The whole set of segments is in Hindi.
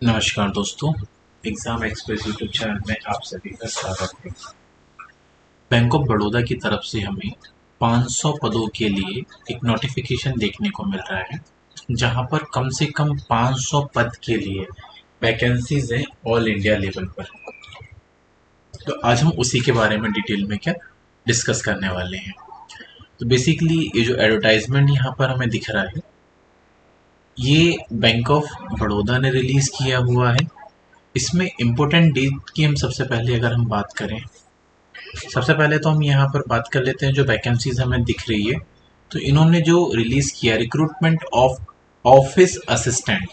नमस्कार दोस्तों। एग्जाम एक्सप्रेस यूट्यूब चैनल में आप सभी का स्वागत है। बैंक ऑफ बड़ौदा की तरफ से हमें 500 पदों के लिए एक नोटिफिकेशन देखने को मिल रहा है, जहां पर कम से कम 500 पद के लिए वैकेंसीज हैं ऑल इंडिया लेवल पर। तो आज हम उसी के बारे में डिटेल में क्या डिस्कस करने वाले हैं। तो बेसिकली ये जो एडवर्टाइजमेंट यहाँ पर हमें दिख रहा है, ये बैंक ऑफ बड़ौदा ने रिलीज किया हुआ है। इसमें इम्पोर्टेंट डेट की हम सबसे पहले अगर हम बात करें, सबसे पहले तो हम यहाँ पर बात कर लेते हैं जो वैकेंसीज हमें दिख रही है। तो इन्होंने जो रिलीज किया रिक्रूटमेंट ऑफ ऑफिस असिस्टेंट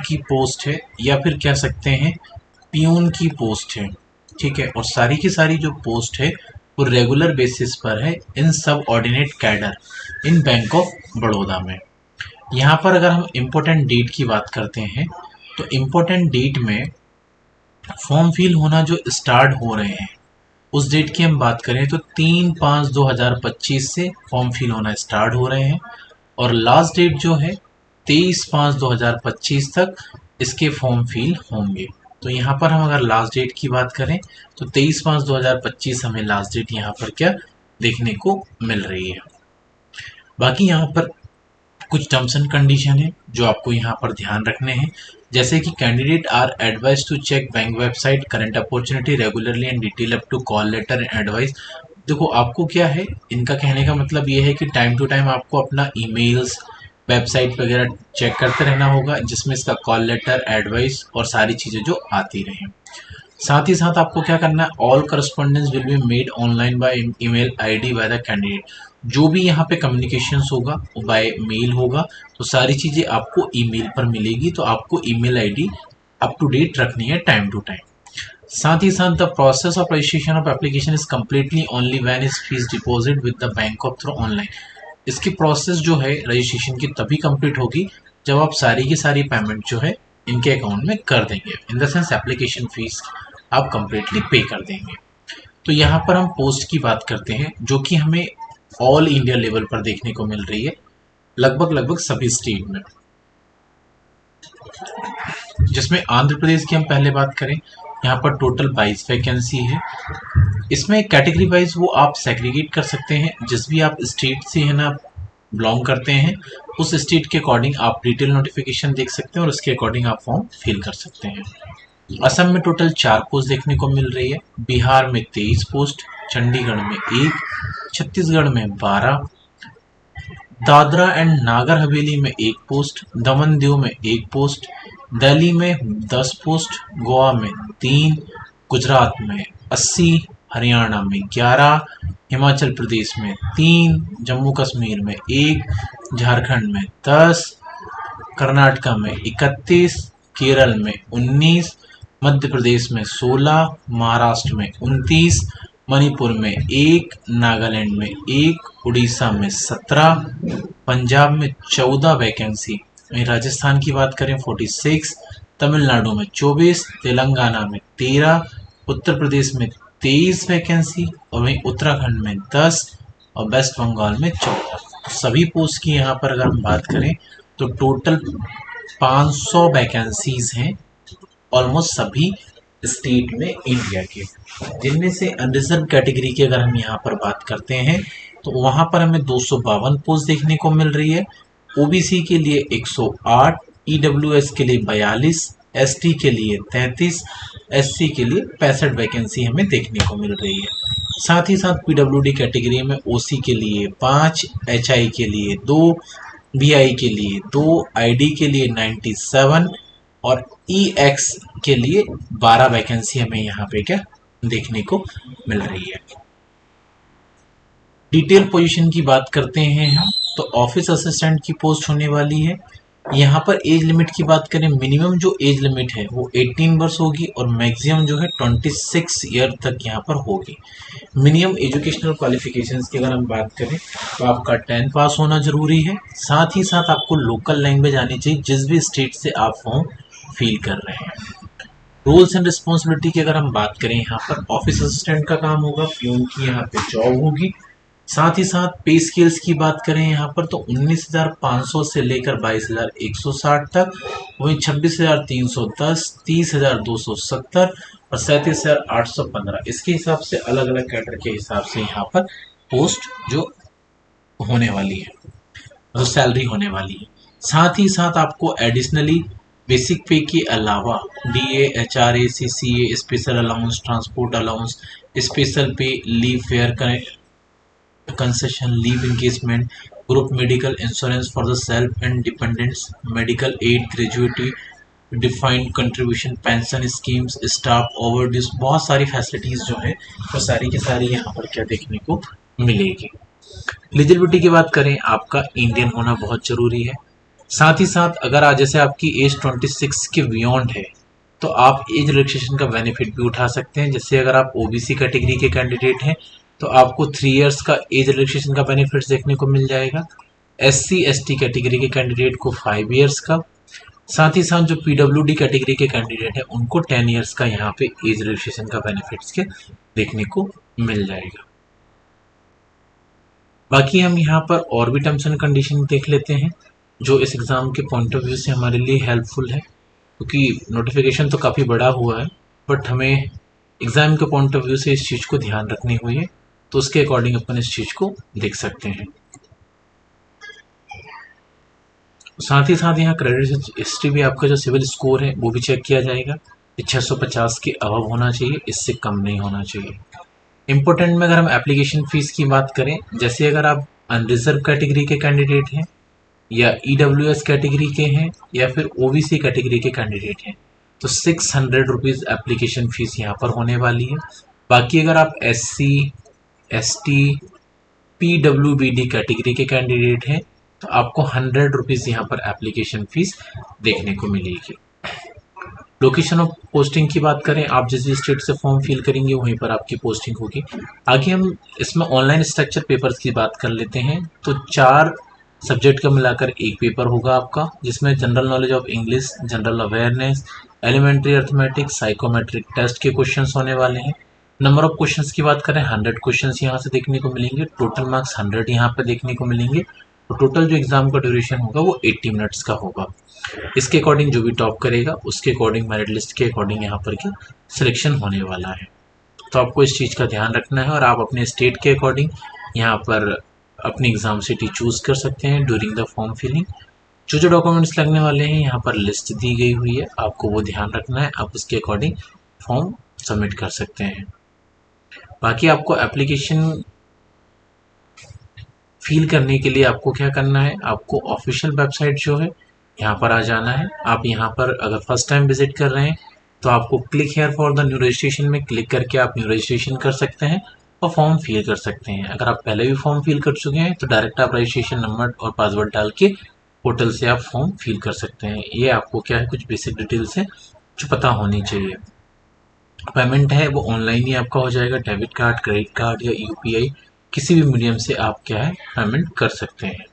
की पोस्ट है, या फिर कह सकते हैं पियून की पोस्ट है। ठीक है, और सारी की सारी जो पोस्ट है वो रेगुलर बेसिस पर है इन सब ordinate cadre in bank of Baroda में। यहाँ पर अगर हम इम्पोर्टेंट डेट की बात करते हैं, तो इम्पोर्टेंट डेट में फॉर्म फिल होना जो स्टार्ट हो रहे हैं उस डेट की हम बात करें तो 3/5/2025 से फॉर्म फिल होना स्टार्ट हो रहे हैं, और लास्ट डेट जो है 23/5/2025 तक इसके फॉर्म फिल होंगे। तो यहाँ पर हम अगर लास्ट डेट की बात करें तो 23/5/2025 हमें लास्ट डेट यहाँ पर क्या देखने को मिल रही है। बाकी यहाँ पर कुछ टर्म्स एंड कंडीशन है जो आपको यहाँ पर ध्यान रखने हैं, जैसे कि candidate are advise to check bank website current opportunity regularly and detail up to call letter and advice. देखो आपको क्या है, इनका कहने का मतलब ये है कि टाइम टू टाइम आपको अपना ईमेल्स वेबसाइट वगैरह चेक करते रहना होगा, जिसमें इसका कॉल लेटर एडवाइस और सारी चीज़ें जो आती रहें। साथ ही साथ आपको क्या करना है, all correspondence will be made online by email ID by the candidate. जो भी यहाँ पे कम्युनिकेशंस होगा वो बाय मेल होगा, तो सारी चीज़ें आपको ईमेल पर मिलेगी। तो आपको email ID up to date रखनी है टाइम टू टाइम। साथ ही साथ the process of registration of application is completely only when is fees deposit with the bank of through online. इसकी प्रोसेस जो है रजिस्ट्रेशन की तभी कंप्लीट होगी जब आप सारी की सारी पेमेंट जो है इनके अकाउंट में कर देंगे, in the sense application fees आप कंप्लीटली पे कर देंगे। तो यहाँ पर हम पोस्ट की बात करते हैं जो कि हमें ऑल इंडिया लेवल पर देखने को मिल रही है, लगभग लगभग सभी स्टेट में। जिसमें आंध्र प्रदेश की हम पहले बात करें, यहाँ पर टोटल 22 वैकेंसी है। इसमें कैटेगरी वाइज वो आप सेग्रीगेट कर सकते हैं, जिस भी आप स्टेट से है ना बिलोंग करते हैं उस स्टेट के अकॉर्डिंग आप डिटेल नोटिफिकेशन देख सकते हैं और उसके अकॉर्डिंग आप फॉर्म फिल कर सकते हैं। असम में टोटल 4 पोस्ट देखने को मिल रही है, बिहार में 23 पोस्ट, चंडीगढ़ में 1, छत्तीसगढ़ में 12, दादरा एंड नागर हवेली में 1 पोस्ट, दमन दीव में 1 पोस्ट, दिल्ली में 10 पोस्ट, गोवा में 3, गुजरात में 80, हरियाणा में 11, हिमाचल प्रदेश में 3, जम्मू कश्मीर में 1, झारखंड में 10, कर्नाटका में 31, केरल में 19, मध्य प्रदेश में 16, महाराष्ट्र में 29, मणिपुर में 1, नागालैंड में 1, उड़ीसा में 17, पंजाब में 14 वैकेंसी, वहीं राजस्थान की बात करें 46, तमिलनाडु में 24, तेलंगाना में 13, उत्तर प्रदेश में 23 वैकेंसी, और वहीं उत्तराखंड में 10 और वेस्ट बंगाल में 14। सभी पोस्ट की यहाँ पर अगर हम बात करें तो टोटल 500 वैकेंसीज हैं ऑलमोस्ट सभी स्टेट में इंडिया के। जिनमें से अनरिजर्व कैटेगरी की अगर हम यहाँ पर बात करते हैं तो वहाँ पर हमें 252 पोस्ट देखने को मिल रही है, ओबीसी के लिए 108, ईडब्ल्यूएस के लिए 42, एसटी के लिए 33, एससी के लिए 65 वैकेंसी हमें देखने को मिल रही है। साथ ही साथ पीडब्ल्यूडी कैटेगरी में ओसी के लिए 5, एचआई के लिए 2, बीआई के लिए 2, आईडी के लिए 97 और ईएक्स के लिए 12 वैकेंसी हमें यहाँ पे क्या देखने को मिल रही है। डिटेल पोजीशन की बात करते हैं हम, तो ऑफिस असिस्टेंट की पोस्ट होने वाली है। यहाँ पर एज लिमिट की बात करें, मिनिमम जो एज लिमिट है वो 18 वर्ष होगी और मैक्सिमम जो है 26 ईयर तक यहाँ पर होगी। मिनिमम एजुकेशनल क्वालिफिकेशंस की अगर हम बात करें तो आपका 10 पास होना जरूरी है। साथ ही साथ आपको लोकल लैंग्वेज आनी चाहिए जिस भी स्टेट से आप फॉर्म फील कर रहे हैं। रोल्स एंड रिस्पॉन्सिबिलिटी की अगर हम बात करें, यहाँ पर ऑफिस असिस्टेंट का काम होगा, प्यून की यहाँ पे जॉब होगी। साथ ही साथ पे स्केल्स की बात करें यहाँ पर तो 19,500 से लेकर 22,160 तक, वहीं 26,310, 30,270 और 37,815 इसके हिसाब से अलग अलग कैडर के हिसाब से यहाँ पर पोस्ट जो होने वाली है, जो सैलरी होने वाली है। साथ ही साथ आपको एडिशनली बेसिक पे के अलावा DA, HRA, CCA, special allowance, transport allowance, special pay, leave fare concession, leave engagement, group medical insurance for the self and dependents, medical aid, gratuity, defined contribution, pension schemes, staff overdues, बहुत सारी फैसिलिटीज जो है वो सारी की सारी यहाँ पर क्या देखने को मिलेगी। एलिजिबिलिटी की बात करें, आपका इंडियन होना बहुत जरूरी है। साथ ही साथ अगर आज जैसे आपकी एज 26 के बियॉन्ड है तो आप एज रिलैक्सेशन का बेनिफिट भी उठा सकते हैं। जैसे अगर आप ओबीसी कैटेगरी के कैंडिडेट हैं तो आपको 3 इयर्स का एज रिलैक्सेशन का बेनिफिट देखने को मिल जाएगा। एससी एसटी कैटेगरी के कैंडिडेट को 5 इयर्स का, साथ ही साथ जो पीडब्ल्यूडी कैटेगरी के कैंडिडेट है उनको 10 इयर्स का यहाँ पे एज रिलैक्सेशन का बेनिफिट्स के देखने को मिल जाएगा। बाकी हम यहाँ पर और भी टर्म्स एंड कंडीशन देख लेते हैं जो इस एग्ज़ाम के पॉइंट ऑफ व्यू से हमारे लिए हेल्पफुल है, क्योंकि नोटिफिकेशन तो काफ़ी बड़ा हुआ है बट हमें एग्ज़ाम के पॉइंट ऑफ व्यू से इस चीज़ को ध्यान रखनी हुई है, तो उसके अकॉर्डिंग अपन इस चीज़ को देख सकते हैं। साथ ही साथ यहाँ क्रेडिट हिस्ट्री भी, आपका जो सिविल स्कोर है वो भी चेक किया जाएगा। 650 के अबव होना चाहिए, इससे कम नहीं होना चाहिए। इम्पोर्टेंट में अगर हम एप्लीकेशन फ़ीस की बात करें, जैसे अगर आप अनरिजर्व कैटेगरी के कैंडिडेट हैं या ईडब्ल्यूएस कैटेगरी के हैं या फिर ओबीसी कैटेगरी के कैंडिडेट हैं तो 600 रुपीज़ एप्लीकेशन फ़ीस यहाँ पर होने वाली है। बाकी अगर आप एससी, एसटी, पीडब्ल्यूबीडी कैटेगरी के कैंडिडेट हैं तो आपको 100 रुपीज़ यहाँ पर एप्लीकेशन फ़ीस देखने को मिलेगी। लोकेशन ऑफ पोस्टिंग की बात करें, आप जिस भी स्टेट से फॉर्म फिल करेंगे वहीं पर आपकी पोस्टिंग होगी। आगे हम इसमें ऑनलाइन स्ट्रक्चर पेपर्स की बात कर लेते हैं। तो 4 सब्जेक्ट का मिलाकर एक पेपर होगा आपका, जिसमें general knowledge of English, general awareness, elementary arithmetic, psychometric test के क्वेश्चंस होने वाले हैं। नंबर ऑफ क्वेश्चंस की बात करें, 100 क्वेश्चंस यहाँ से देखने को मिलेंगे। टोटल मार्क्स 100 यहाँ पर देखने को मिलेंगे। तो टोटल जो एग्जाम का ड्यूरेशन होगा वो 80 मिनट्स का होगा। इसके अकॉर्डिंग जो भी टॉप करेगा उसके अकॉर्डिंग, मेरिट लिस्ट के अकॉर्डिंग यहाँ पर क्या सिलेक्शन होने वाला है। तो आपको इस चीज़ का ध्यान रखना है और आप अपने स्टेट के अकॉर्डिंग यहाँ पर अपनी एग्ज़ाम सिटी चूज़ कर सकते हैं ड्यूरिंग द फॉर्म फिलिंग। जो जो डॉक्यूमेंट्स लगने वाले हैं यहाँ पर लिस्ट दी गई हुई है, आपको वो ध्यान रखना है, आप उसके अकॉर्डिंग फॉर्म सबमिट कर सकते हैं। बाकी आपको एप्लीकेशन फिल करने के लिए आपको क्या करना है, आपको ऑफिशियल वेबसाइट जो है यहाँ पर आ जाना है। आप यहाँ पर अगर फर्स्ट टाइम विजिट कर रहे हैं तो आपको click here for the new registration में क्लिक करके आप न्यू रजिस्ट्रेशन कर सकते हैं और फॉर्म फिल कर सकते हैं। अगर आप पहले भी फॉर्म फिल कर चुके हैं तो डायरेक्ट आप रजिस्ट्रेशन नंबर और पासवर्ड डाल के पोर्टल से आप फॉर्म फिल कर सकते हैं। ये आपको क्या है, कुछ बेसिक डिटेल्स है जो पता होनी चाहिए। पेमेंट है वो ऑनलाइन ही आपका हो जाएगा, डेबिट कार्ड, क्रेडिट कार्ड या यूपीआई, किसी भी मीडियम से आप क्या है पेमेंट कर सकते हैं।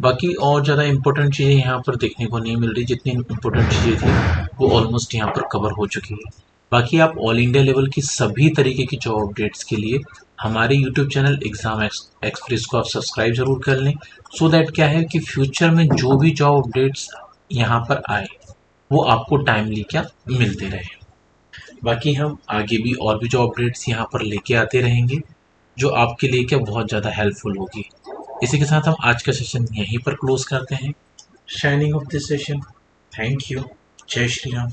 बाकी और ज़्यादा इंपॉर्टेंट चीज़ें यहाँ पर देखने को नहीं मिल रही, जितनी इंपॉर्टेंट चीज़ें थी वो ऑलमोस्ट यहाँ पर कवर हो चुकी है। बाकी आप ऑल इंडिया लेवल की सभी तरीके की जॉब अपडेट्स के लिए हमारे यूट्यूब चैनल एग्ज़ाम एक्सप्रेस को आप सब्सक्राइब ज़रूर कर लें, सो दैट क्या है कि फ्यूचर में जो भी जॉब अपडेट्स यहाँ पर आए वो आपको टाइमली क्या मिलते रहे। बाकी हम आगे भी और भी जॉब अपडेट्स यहाँ पर लेके आते रहेंगे जो आपके लिए क्या बहुत ज़्यादा हेल्पफुल होगी। इसी के साथ हम आज का सेशन यहीं पर क्लोज करते हैं। Shining of this session. Thank you. जय श्री राम।